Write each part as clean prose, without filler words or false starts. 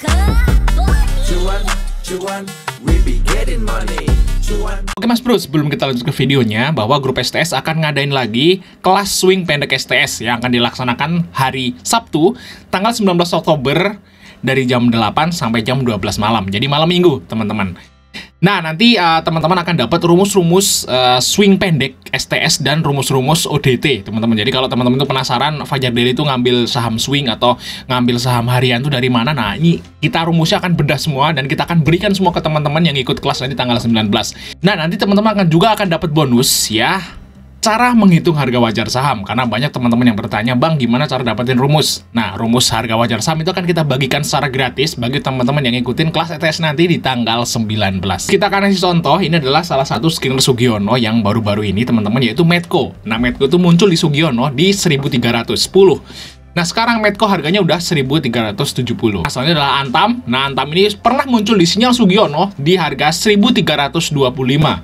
Cuan, cuan, we be getting money. Cuan. Oke Mas Bro, sebelum kita lanjut ke videonya, bahwa grup STS akan ngadain lagi kelas swing pendek STS yang akan dilaksanakan hari Sabtu, tanggal 19 Oktober dari jam 8 sampai jam 12 malam. Jadi malam minggu, teman-teman. Nah, nanti teman-teman akan dapat rumus-rumus swing pendek STS dan rumus-rumus ODT, teman-teman. Jadi kalau teman-teman itu penasaran Fajar Daily itu ngambil saham swing atau ngambil saham harian itu dari mana, nah ini kita rumusnya akan bedah semua dan kita akan berikan semua ke teman-teman yang ikut kelas nanti tanggal 19. Nah, nanti teman-teman akan dapat bonus ya. Cara menghitung harga wajar saham, karena banyak teman-teman yang bertanya, Bang, gimana cara dapetin rumus? Nah, rumus harga wajar saham itu akan kita bagikan secara gratis bagi teman-teman yang ikutin kelas ETS nanti di tanggal 19. Kita akan kasih contoh, ini adalah salah satu skinner Sugiono yang baru-baru ini, teman-teman, yaitu Medco. Nah, Medco itu muncul di Sugiono di 1310. Nah, sekarang Medco harganya udah 1370. Asalnya adalah Antam. Nah, Antam ini pernah muncul di sinyal Sugiono di harga 1325.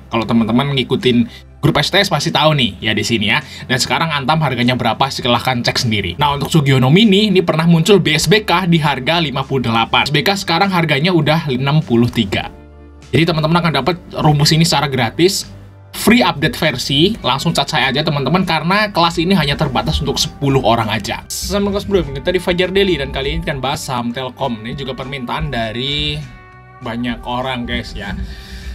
Kalau teman-teman ngikutin grup STS pasti tahu nih ya di sini ya. Dan sekarang Antam harganya berapa? Silahkan cek sendiri. Nah, untuk Sugiono Mini ini pernah muncul BSBK di harga 58. BSBK sekarang harganya udah 63. Jadi teman-teman akan dapat rumus ini secara gratis, free update versi. Langsung chat saya aja teman-teman, karena kelas ini hanya terbatas untuk 10 orang aja. Sama kelas bro, kita di Fajar Daily dan kali ini kan bahas saham Telkom. Ini juga permintaan dari banyak orang guys ya.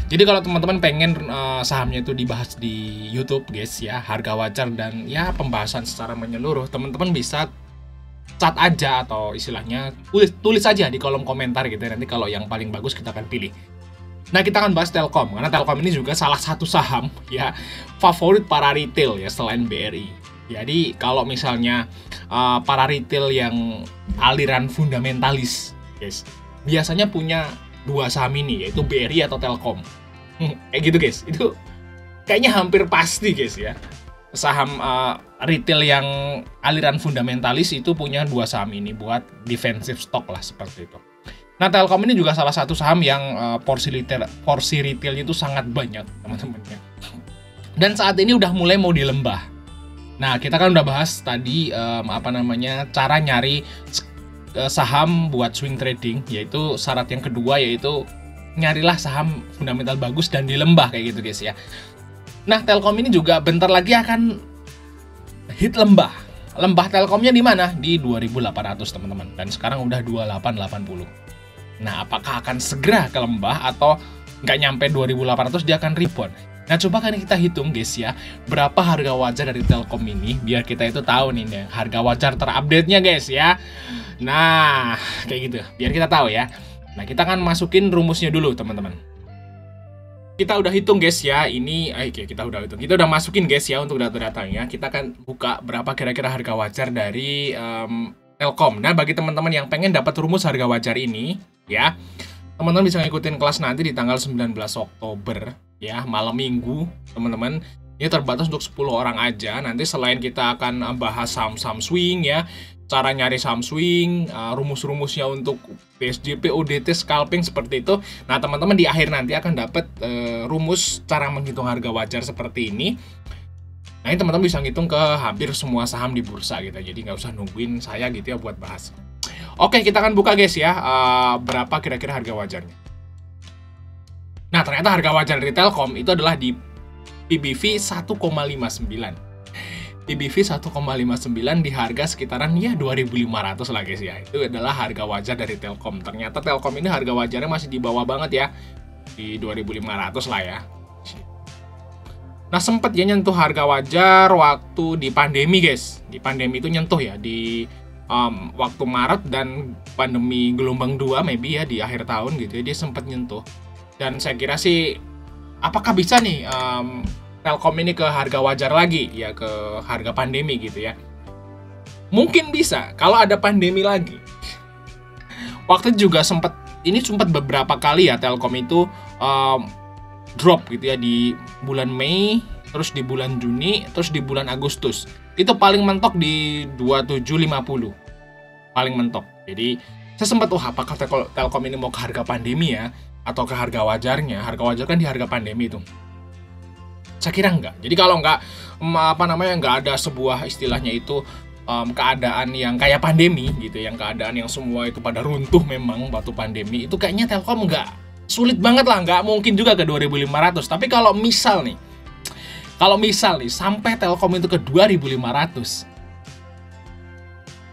Jadi kalau teman-teman pengen sahamnya itu dibahas di YouTube guys ya, harga wajar dan ya pembahasan secara menyeluruh, teman-teman bisa chat aja atau istilahnya tulis aja di kolom komentar gitu ya. Nanti kalau yang paling bagus kita akan pilih. Nah, kita akan bahas Telkom karena Telkom ini juga salah satu saham ya favorit para retail ya selain BRI. Jadi kalau misalnya para retail yang aliran fundamentalis guys, biasanya punya dua saham ini, yaitu BRI atau Telkom. Kayak gitu guys, itu kayaknya hampir pasti guys ya. Saham retail yang aliran fundamentalis itu punya dua saham ini buat defensive stock lah, seperti itu. Nah, Telkom ini juga salah satu saham yang porsi retailnya itu sangat banyak teman-teman ya. Dan saat ini udah mulai mau dilembah. Nah, kita kan udah bahas tadi cara nyari saham buat swing trading, yaitu syarat yang kedua yaitu nyarilah saham fundamental bagus dan di lembah kayak gitu guys ya. Nah, Telkom ini juga bentar lagi akan hit lembah. Lembah Telkomnya di mana? Di 2800 teman-teman. Dan sekarang udah 2880. Nah, apakah akan segera ke lembah atau nggak nyampe 2800 dia akan rebound? Nah, coba kan kita hitung guys ya, berapa harga wajar dari Telkom ini biar kita itu tahu nih harga wajar terupdate-nya guys ya. Nah, kayak gitu. Biar kita tahu ya. Nah, kita akan masukin rumusnya dulu, teman-teman. Kita udah hitung guys ya. Ini kita udah masukin guys ya untuk data-datanya. Kita akan buka berapa kira-kira harga wajar dari Telkom. Nah, bagi teman-teman yang pengen dapat rumus harga wajar ini ya, teman-teman bisa ngikutin kelas nanti di tanggal 19 Oktober ya, malam minggu, teman-teman. Ini terbatas untuk 10 orang aja. Nanti selain kita akan bahas saham-saham swing ya, cara nyari saham swing, rumus-rumusnya untuk PSJP, ODT, scalping seperti itu. Nah, teman-teman di akhir nanti akan dapat rumus cara menghitung harga wajar seperti ini. Nah, ini teman-teman bisa ngitung ke hampir semua saham di bursa gitu. Jadi nggak usah nungguin saya gitu ya buat bahas. Oke, kita akan buka guys ya, berapa kira-kira harga wajarnya. Nah, ternyata harga wajar dari Telkom itu adalah di PBV 1,59. PBV 1,59 di harga sekitaran ya 2.500 lah guys ya. Itu adalah harga wajar dari Telkom. Ternyata Telkom ini harga wajarnya masih di bawah banget ya. Di 2.500 lah ya. Nah, sempet ya nyentuh harga wajar waktu di pandemi guys. Di pandemi itu nyentuh ya di waktu Maret dan pandemi gelombang 2 maybe ya di akhir tahun gitu ya, dia sempat nyentuh. Dan saya kira sih apakah bisa nih Telkom ini ke harga wajar lagi ya, ke harga pandemi gitu ya. Mungkin bisa kalau ada pandemi lagi. Waktu juga sempat beberapa kali ya Telkom itu drop gitu ya di bulan Mei, terus di bulan Juni, terus di bulan Agustus. Itu paling mentok di 2750. Paling mentok. Jadi saya sempat apakah Telkom ini mau ke harga pandemi ya atau ke harga wajarnya? Harga wajar kan di harga pandemi itu. Saya kira enggak. Jadi kalau enggak nggak ada sebuah istilahnya itu keadaan yang kayak pandemi gitu, yang keadaan yang semua itu pada runtuh memang waktu pandemi, itu kayaknya Telkom nggak, sulit banget lah, nggak mungkin juga ke 2.500. Tapi kalau misal nih sampai Telkom itu ke 2.500,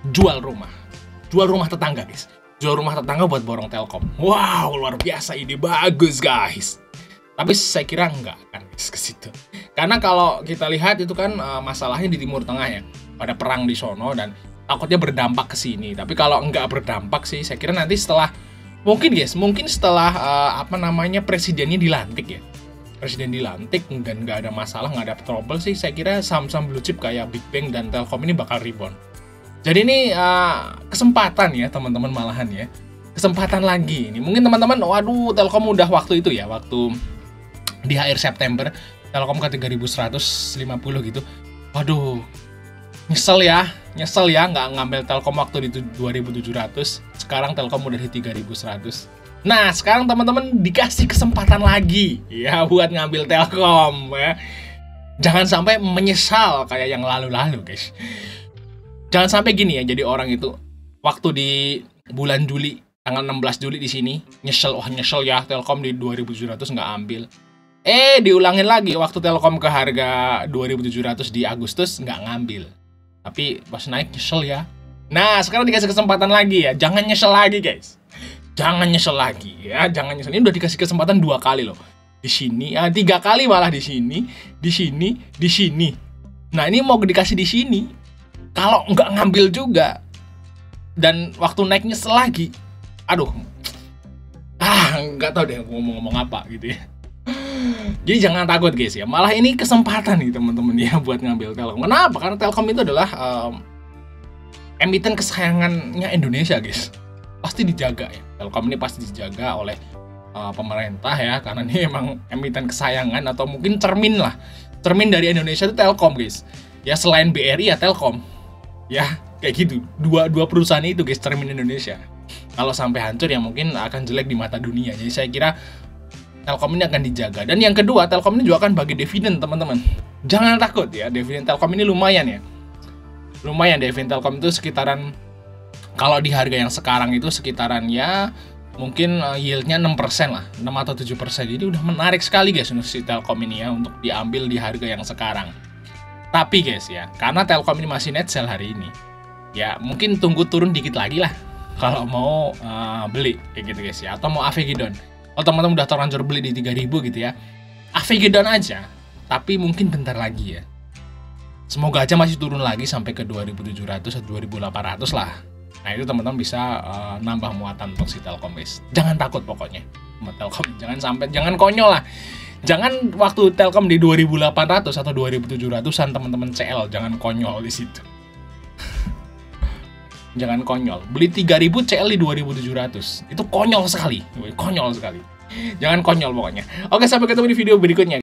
jual rumah tetangga guys, jual rumah tetangga buat borong Telkom. Wow, luar biasa, ide bagus guys. Tapi saya kira nggak akan ke situ, karena kalau kita lihat itu kan masalahnya di Timur Tengah ya, ada perang di sono dan takutnya berdampak ke sini. Tapi kalau nggak berdampak sih, saya kira nanti setelah mungkin setelah presidennya dilantik ya, presiden dilantik dan nggak ada masalah, nggak ada trouble sih, saya kira saham-saham blue chip kayak Big Bang dan Telkom ini bakal rebound. Jadi ini kesempatan ya teman-teman, malahan ya, kesempatan lagi ini. Mungkin teman-teman, waduh Telkom udah waktu itu ya, waktu di akhir September Telkom ke 3.150 gitu. Waduh, nyesel ya nggak ngambil Telkom waktu di 2.700. Sekarang Telkom udah di 3.100. Nah, sekarang teman-teman dikasih kesempatan lagi ya buat ngambil Telkom ya. Jangan sampai menyesal kayak yang lalu-lalu, guys. Jangan sampai gini ya, jadi orang itu waktu di bulan Juli, tanggal 16 Juli di sini, nyesel ya Telkom di 2.700 nggak ambil. Diulangin lagi waktu Telkom ke harga 2.700 di Agustus, nggak ngambil. Tapi pas naik nyesel ya. Nah, sekarang dikasih kesempatan lagi ya. Jangan nyesel lagi, guys. Jangan nyesel lagi ya, jangan nyesel. Ini udah dikasih kesempatan 2 kali loh. Di sini, 3 kali malah di sini. Nah, ini mau dikasih di sini. Kalau nggak ngambil juga dan waktu naik nyesel lagi. Aduh. Nggak tahu deh ngomong apa gitu ya. Jadi jangan takut guys ya, malah ini kesempatan nih teman-teman ya buat ngambil Telkom. Kenapa? Karena Telkom itu adalah emiten kesayangannya Indonesia guys. Pasti dijaga ya, Telkom ini pasti dijaga oleh pemerintah ya, karena ini emang emiten kesayangan atau mungkin cermin dari Indonesia itu Telkom guys. Ya selain BRI ya Telkom. Ya kayak gitu, dua perusahaan itu guys, cermin Indonesia. Kalau sampai hancur ya mungkin akan jelek di mata dunia. Jadi saya kira Telkom ini akan dijaga. Dan yang kedua, Telkom ini juga akan bagi dividen, teman-teman. Jangan takut ya, dividen Telkom ini lumayan ya. Lumayan, dividen Telkom itu sekitaran, kalau di harga yang sekarang itu sekitaran ya mungkin yieldnya 6% lah, 6 atau 7%. Jadi udah menarik sekali guys untuk si Telkom ini ya, untuk diambil di harga yang sekarang. Tapi guys ya, karena Telkom ini masih net sell hari ini, ya mungkin tunggu turun dikit lagi lah kalau mau beli kayak gitu guys ya, atau mau Avegidon. Kalau teman-teman udah terlanjur beli di 3.000 gitu ya, Avegidon aja, tapi mungkin bentar lagi ya. Semoga aja masih turun lagi sampai ke 2.700 atau 2.800 lah. Nah itu teman-teman bisa nambah muatan untuk si Telkom guys. Jangan takut pokoknya sama Telkom, jangan konyol lah. Jangan waktu Telkom di 2.800 atau 2.700-an teman-teman CL, jangan konyol di situ. Jangan konyol. Beli 3.000 CL di 2.700. Itu konyol sekali. Jangan konyol pokoknya. Oke, sampai ketemu di video berikutnya.